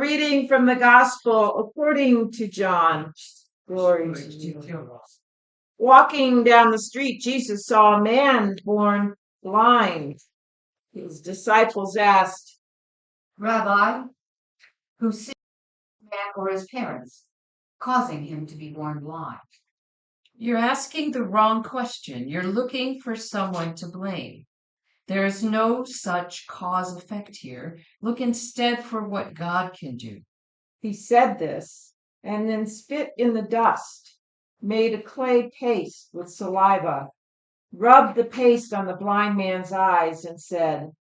Reading from the Gospel according to John. Glory to you. Walking down the street, Jesus saw a man born blind. His disciples asked, Rabbi, who sinned, the man or his parents, causing him to be born blind? You're asking the wrong question. You're looking for someone to blame. There is no such cause effect here. Look instead for what God can do. He said this, and then spit in the dust, made a clay paste with saliva, rubbed the paste on the blind man's eyes, and said,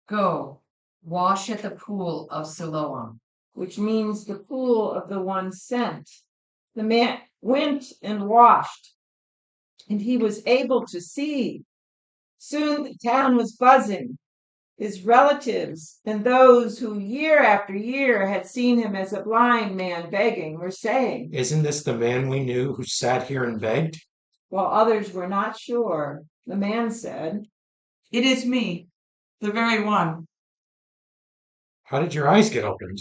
Go, wash at the pool of Siloam. which means the pool of the one sent. The man went and washed, and he was able to see. Soon the town was buzzing. His relatives and those who year after year had seen him as a blind man begging were saying, Isn't this the man we knew who sat here and begged? while others were not sure. The man said, It is me, the very one. How did your eyes get opened?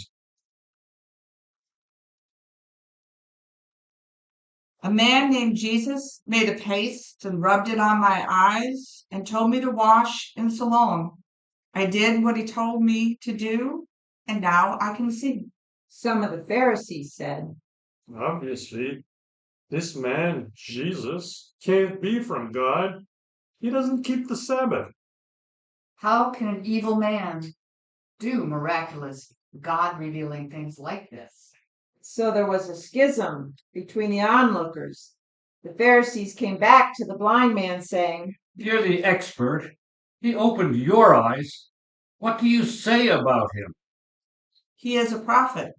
A man named Jesus made a paste and rubbed it on my eyes and told me to wash in Siloam. I did what he told me to do, and now I can see. Some of the Pharisees said, Obviously, this man, Jesus, can't be from God. He doesn't keep the Sabbath. How can an evil man do miraculous, God-revealing things like this? So there was a schism between the onlookers. The Pharisees came back to the blind man saying, You're the expert. He opened your eyes. What do you say about him? He is a prophet.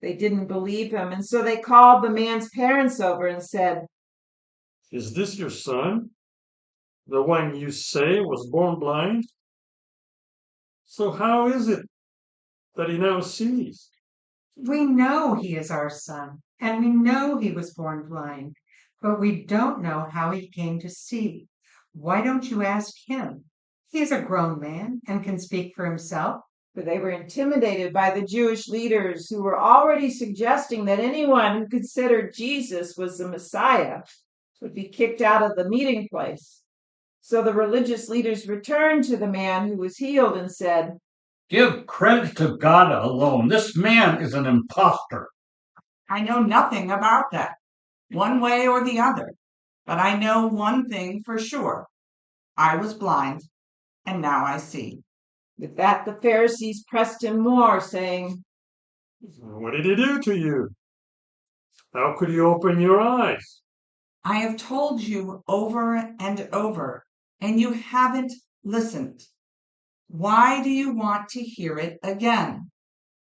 They didn't believe him, and so they called the man's parents over and said, Is this your son? The one you say was born blind? So how is it that he now sees? We know he is our son, and we know he was born blind, but we don't know how he came to see. Why don't you ask him? He is a grown man and can speak for himself. For they were intimidated by the Jewish leaders who were already suggesting that anyone who considered Jesus was the Messiah would be kicked out of the meeting place. So the religious leaders returned to the man who was healed and said, Give credit to God alone. This man is an impostor. I know nothing about that, one way or the other, but I know one thing for sure. I was blind, and now I see. With that, the Pharisees pressed him more, saying, What did he do to you? How could he open your eyes? I have told you over and over, and you haven't listened. Why do you want to hear it again?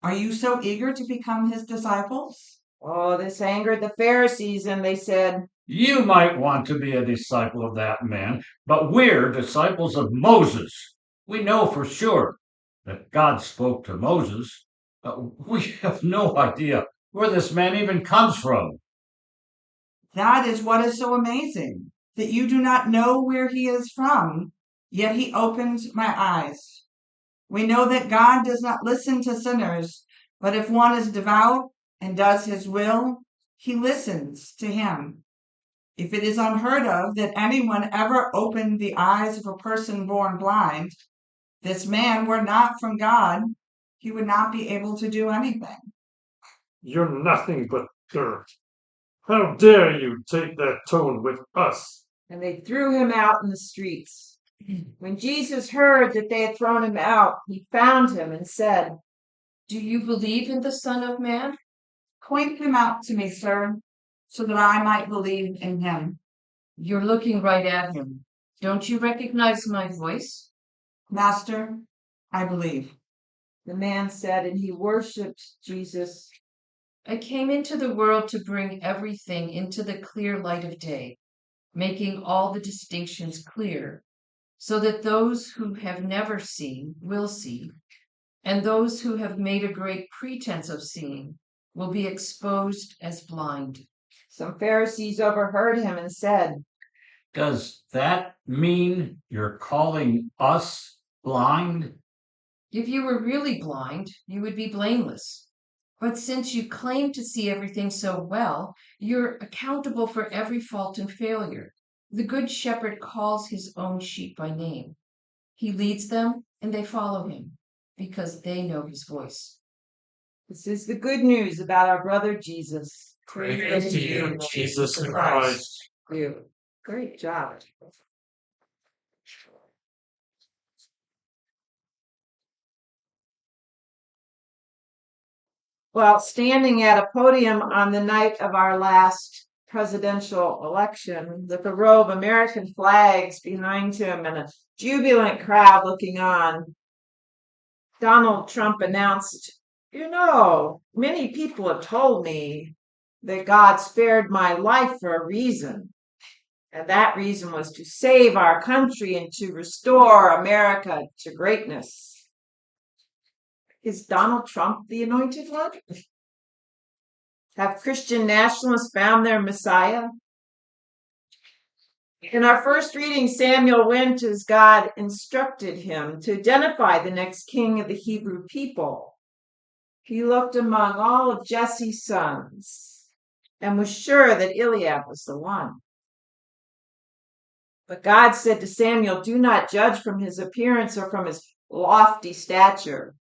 Are you so eager to become his disciples? Oh, this angered the Pharisees, and they said, You might want to be a disciple of that man, but we're disciples of Moses. We know for sure that God spoke to Moses. We have no idea where this man even comes from. That is what is so amazing, that you do not know where he is from, yet he opened my eyes. We know that God does not listen to sinners, but if one is devout and does his will, he listens to him. If it is unheard of that anyone ever opened the eyes of a person born blind, this man were not from God, he would not be able to do anything. You're nothing but dirt. How dare you take that tone with us? and they threw him out in the streets. When Jesus heard that they had thrown him out, he found him and said, Do you believe in the Son of Man? Point him out to me, sir, so that I might believe in him. You're looking right at him. Don't you recognize my voice? Master, I believe. The man said, and he worshipped Jesus. I came into the world to bring everything into the clear light of day, making all the distinctions clear, so that those who have never seen will see, and those who have made a great pretense of seeing will be exposed as blind. Some Pharisees overheard him and said, Does that mean you're calling us blind? If you were really blind, you would be blameless. But since you claim to see everything so well, you're accountable for every fault and failure. The Good Shepherd calls his own sheep by name. He leads them and they follow him because they know his voice. This is the good news about our brother Jesus. Praise to you, Jesus and Christ. You. Great job. Well, standing at a podium on the night of our last presidential election, with a row of American flags behind him and a jubilant crowd looking on, Donald Trump announced, many people have told me that God spared my life for a reason. And that reason was to save our country and to restore America to greatness. Is Donald Trump the anointed one? Have Christian nationalists found their Messiah? In our first reading, Samuel went as God instructed him to identify the next king of the Hebrew people. He looked among all of Jesse's sons and was sure that Eliab was the one. But God said to Samuel, "Do not judge from his appearance or from his lofty stature,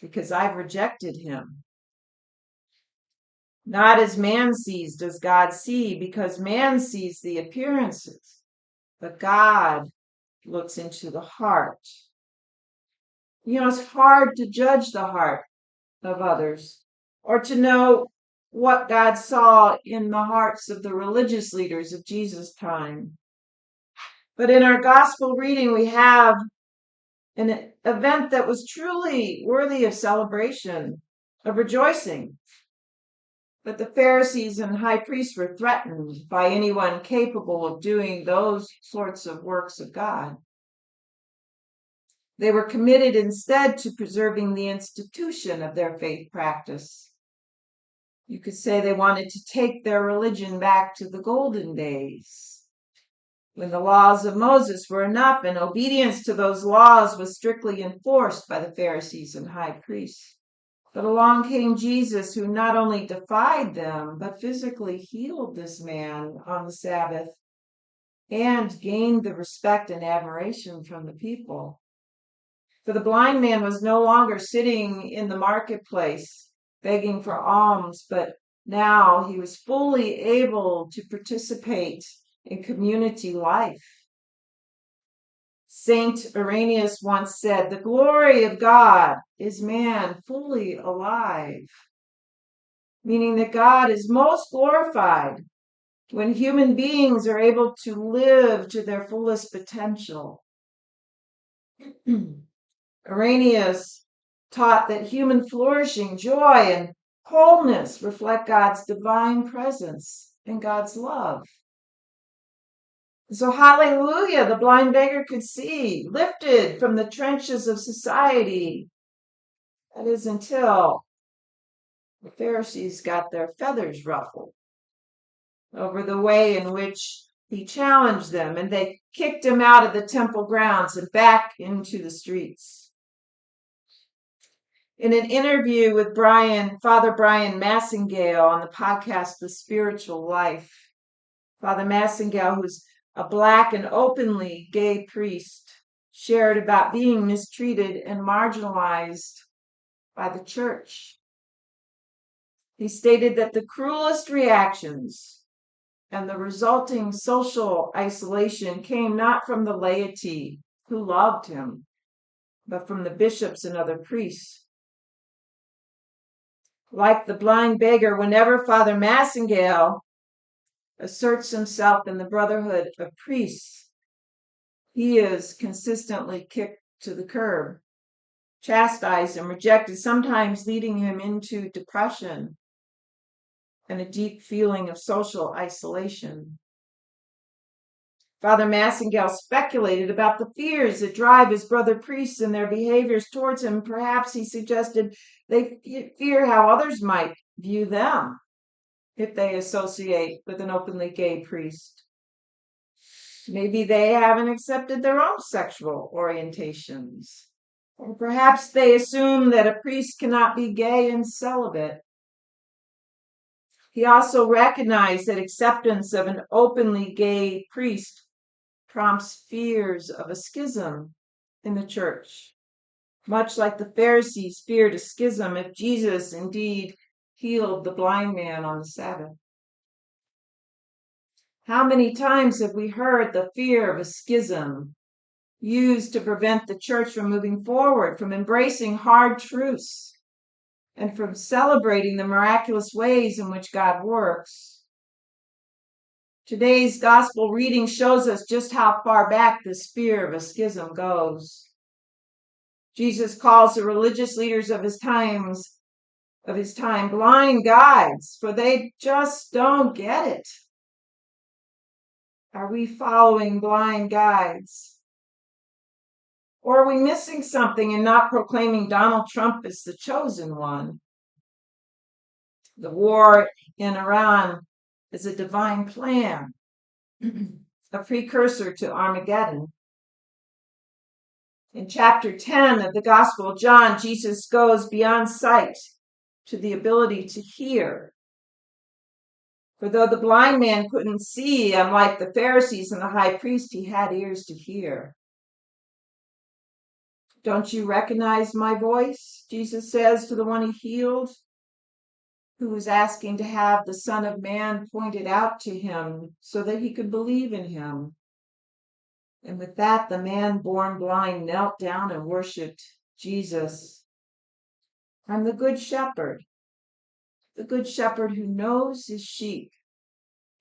because I've rejected him. Not as man sees does God see, because man sees the appearances, but God looks into the heart." It's hard to judge the heart of others or to know what God saw in the hearts of the religious leaders of Jesus' time. But in our gospel reading, we have an event that was truly worthy of celebration, of rejoicing. But the Pharisees and high priests were threatened by anyone capable of doing those sorts of works of God. They were committed instead to preserving the institution of their faith practice. You could say they wanted to take their religion back to the golden days, when the laws of Moses were enough and obedience to those laws was strictly enforced by the Pharisees and high priests. But along came Jesus, who not only defied them, but physically healed this man on the Sabbath and gained the respect and admiration from the people. For the blind man was no longer sitting in the marketplace begging for alms, but now he was fully able to participate in community life. Saint Irenaeus once said, "The glory of God is man fully alive," meaning that God is most glorified when human beings are able to live to their fullest potential. Irenaeus taught that human flourishing, joy, and wholeness reflect God's divine presence and God's love. So, hallelujah, the blind beggar could see, lifted from the trenches of society. That is until the Pharisees got their feathers ruffled over the way in which he challenged them, and they kicked him out of the temple grounds and back into the streets. In an interview with Father Brian Massingale on the podcast The Spiritual Life, Father Massingale, who's a Black and openly gay priest, shared about being mistreated and marginalized by the church. He stated that the cruelest reactions and the resulting social isolation came not from the laity who loved him, but from the bishops and other priests. Like the blind beggar, whenever Father Massingale asserts himself in the brotherhood of priests, he is consistently kicked to the curb, chastised and rejected, sometimes leading him into depression and a deep feeling of social isolation. Father Massingale speculated about the fears that drive his brother priests and their behaviors towards him. Perhaps he suggested they fear how others might view them if they associate with an openly gay priest. Maybe they haven't accepted their own sexual orientations, Or perhaps they assume that a priest cannot be gay and celibate. He also recognized that acceptance of an openly gay priest prompts fears of a schism in the church, much like the Pharisees feared a schism if Jesus indeed healed the blind man on the Sabbath. How many times have we heard the fear of a schism used to prevent the church from moving forward, from embracing hard truths, and from celebrating the miraculous ways in which God works? Today's gospel reading shows us just how far back this fear of a schism goes. Jesus calls the religious leaders of his time blind guides, for they just don't get it. Are we following blind guides? Or are we missing something in not proclaiming Donald Trump as the chosen one? The war in Iran is a divine plan, a precursor to Armageddon. In chapter 10 of the Gospel of John, Jesus goes beyond sight to the ability to hear. For though the blind man couldn't see, unlike the Pharisees and the high priest, he had ears to hear. Don't you recognize my voice? Jesus says to the one he healed, who was asking to have the Son of Man pointed out to him so that he could believe in him. And with that, the man born blind knelt down and worshiped Jesus. I'm the good shepherd who knows his sheep,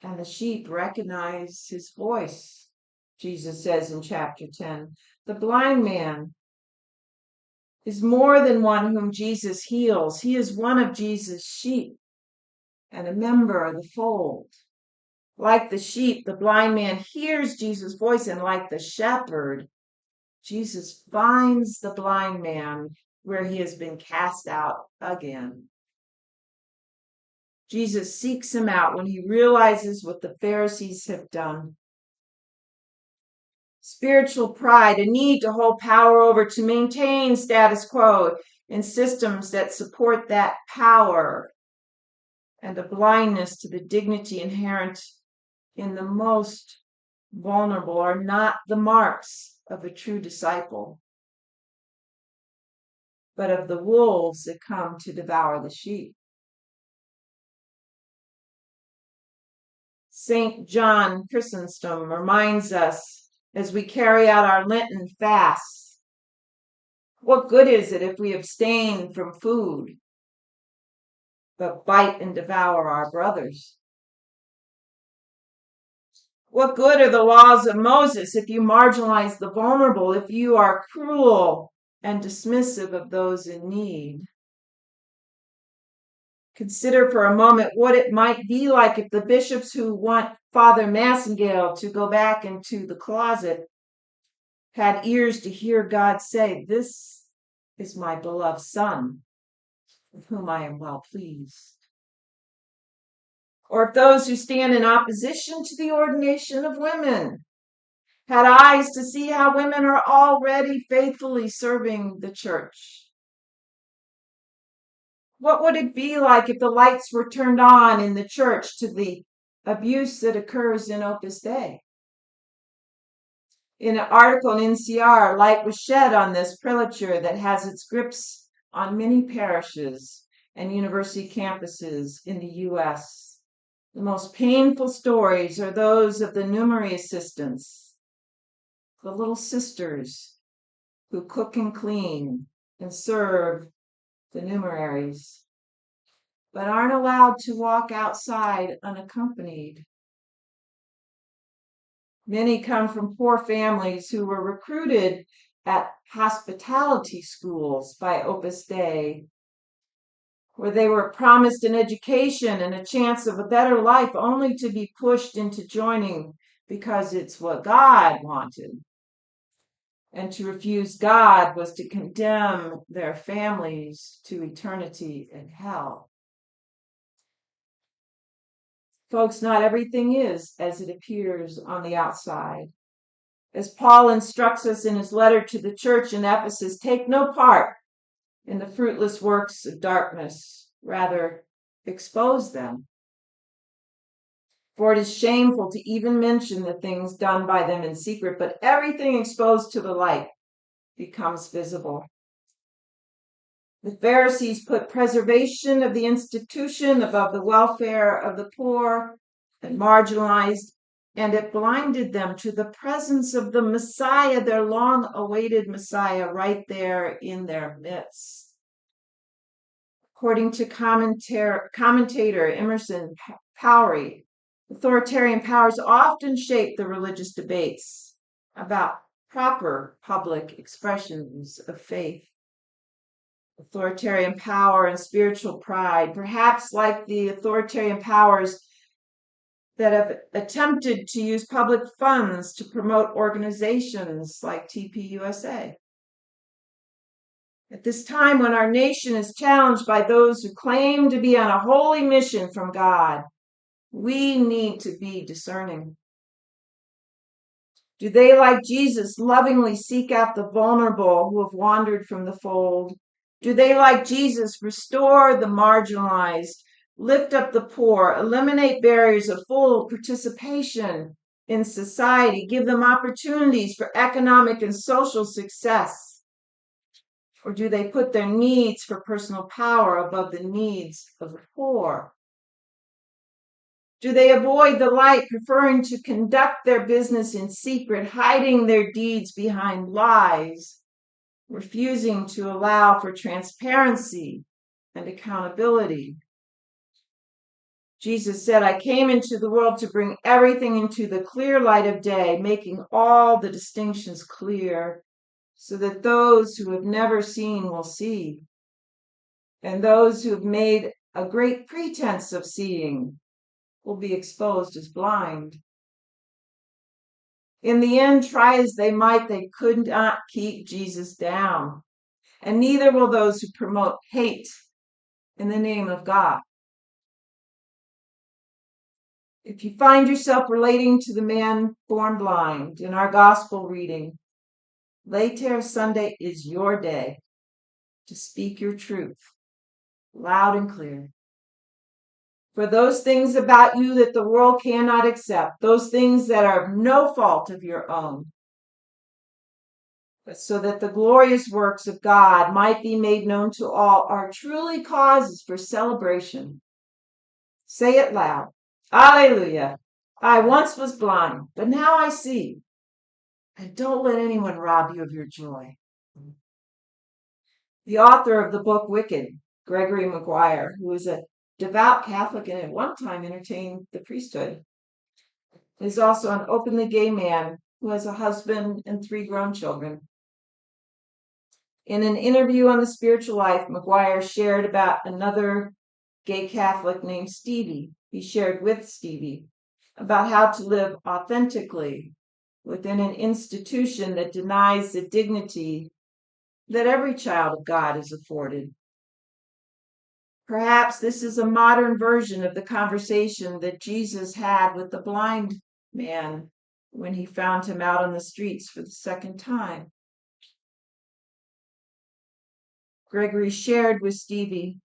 and the sheep recognize his voice, Jesus says in chapter 10. The blind man is more than one whom Jesus heals. He is one of Jesus' sheep and a member of the fold. Like the sheep, the blind man hears Jesus' voice, and like the shepherd, Jesus finds the blind man where he has been cast out again. Jesus seeks him out when he realizes what the Pharisees have done. Spiritual pride, a need to hold power over, to maintain status quo in systems that support that power, and a blindness to the dignity inherent in the most vulnerable are not the marks of a true disciple, but of the wolves that come to devour the sheep. St. John Chrysostom reminds us as we carry out our Lenten fasts, what good is it if we abstain from food, but bite and devour our brothers? What good are the laws of Moses if you marginalize the vulnerable, if you are cruel and dismissive of those in need? Consider for a moment what it might be like if the bishops who want Father Massengale to go back into the closet had ears to hear God say, "This is my beloved Son, with whom I am well pleased." Or if those who stand in opposition to the ordination of women had eyes to see how women are already faithfully serving the church. What would it be like if the lights were turned on in the church to the abuse that occurs in Opus Dei? In an article in NCR, light was shed on this prelature that has its grips on many parishes and university campuses in the U.S. The most painful stories are those of the numary assistants, the little sisters who cook and clean and serve the numeraries, but aren't allowed to walk outside unaccompanied. Many come from poor families who were recruited at hospitality schools by Opus Dei, where they were promised an education and a chance of a better life, only to be pushed into joining because it's what God wanted. And to refuse God was to condemn their families to eternity in hell. Folks, not everything is as it appears on the outside. As Paul instructs us in his letter to the church in Ephesus, take no part in the fruitless works of darkness, rather expose them. For it is shameful to even mention the things done by them in secret, but everything exposed to the light becomes visible. The Pharisees put preservation of the institution above the welfare of the poor and marginalized, and it blinded them to the presence of the Messiah, their long-awaited Messiah, right there in their midst. According to commentator Emerson Powery, authoritarian powers often shape the religious debates about proper public expressions of faith. Authoritarian power and spiritual pride, perhaps like the authoritarian powers that have attempted to use public funds to promote organizations like TPUSA. At this time, when our nation is challenged by those who claim to be on a holy mission from God, we need to be discerning. Do they, like Jesus, lovingly seek out the vulnerable who have wandered from the fold? Do they, like Jesus, restore the marginalized, lift up the poor, eliminate barriers of full participation in society, give them opportunities for economic and social success? Or do they put their needs for personal power above the needs of the poor? Do they avoid the light, preferring to conduct their business in secret, hiding their deeds behind lies, refusing to allow for transparency and accountability? Jesus said, I came into the world to bring everything into the clear light of day, making all the distinctions clear, so that those who have never seen will see, and those who have made a great pretense of seeing will be exposed as blind. In the end, try as they might, they could not keep Jesus down, and neither will those who promote hate in the name of God. If you find yourself relating to the man born blind in our gospel reading, Later Sunday is your day to speak your truth loud and clear. For those things about you that the world cannot accept, those things that are no fault of your own, but so that the glorious works of God might be made known to all, are truly causes for celebration. Say it loud. Alleluia. I once was blind, but now I see. And don't let anyone rob you of your joy. The author of the book Wicked, Gregory Maguire, who is a devout Catholic and at one time entertained the priesthood, is also an openly gay man who has a husband and 3 grown children. In an interview on The Spiritual Life, Maguire shared about another gay Catholic named Stevie. He shared with Stevie about how to live authentically within an institution that denies the dignity that every child of God is afforded. Perhaps this is a modern version of the conversation that Jesus had with the blind man when he found him out on the streets for the second time. Gregory shared with Stevie,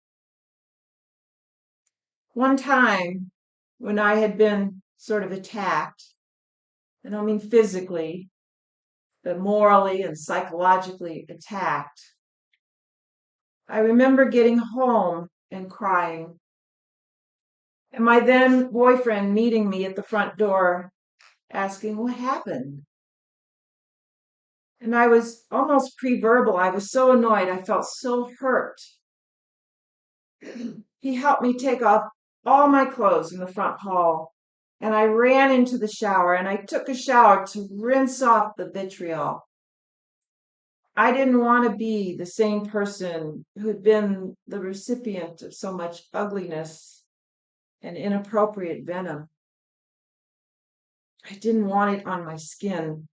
one time when I had been sort of attacked, I don't mean physically, but morally and psychologically attacked, I remember getting home and crying, and my then boyfriend meeting me at the front door, asking what happened. And I was almost pre-verbal. I was so annoyed. I felt so hurt. He helped me take off all my clothes in the front hall, and I ran into the shower, and I took a shower to rinse off the vitriol. I didn't want to be the same person who had been the recipient of so much ugliness and inappropriate venom. I didn't want it on my skin.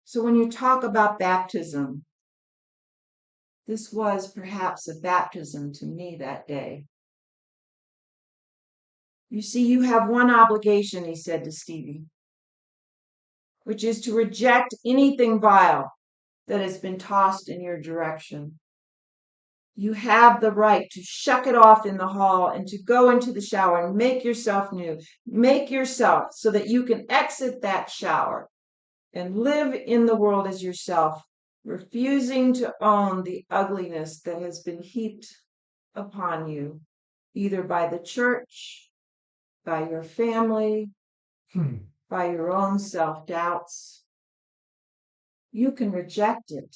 So when you talk about baptism, this was perhaps a baptism to me that day. You see, you have one obligation, he said to Stevie. which is to reject anything vile that has been tossed in your direction. You have the right to shuck it off in the hall and to go into the shower and make yourself new. Make yourself so that you can exit that shower and live in the world as yourself, refusing to own the ugliness that has been heaped upon you, either by the church, by your family, by your own self-doubts. You can reject it.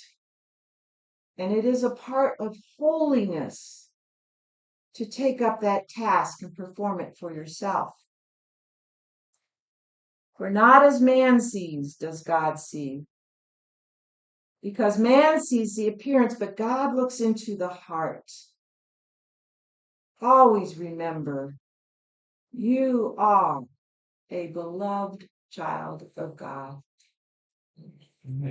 And it is a part of holiness to take up that task and perform it for yourself. For not as man sees does God see. Because man sees the appearance, but God looks into the heart. Always remember, you are a beloved child of God.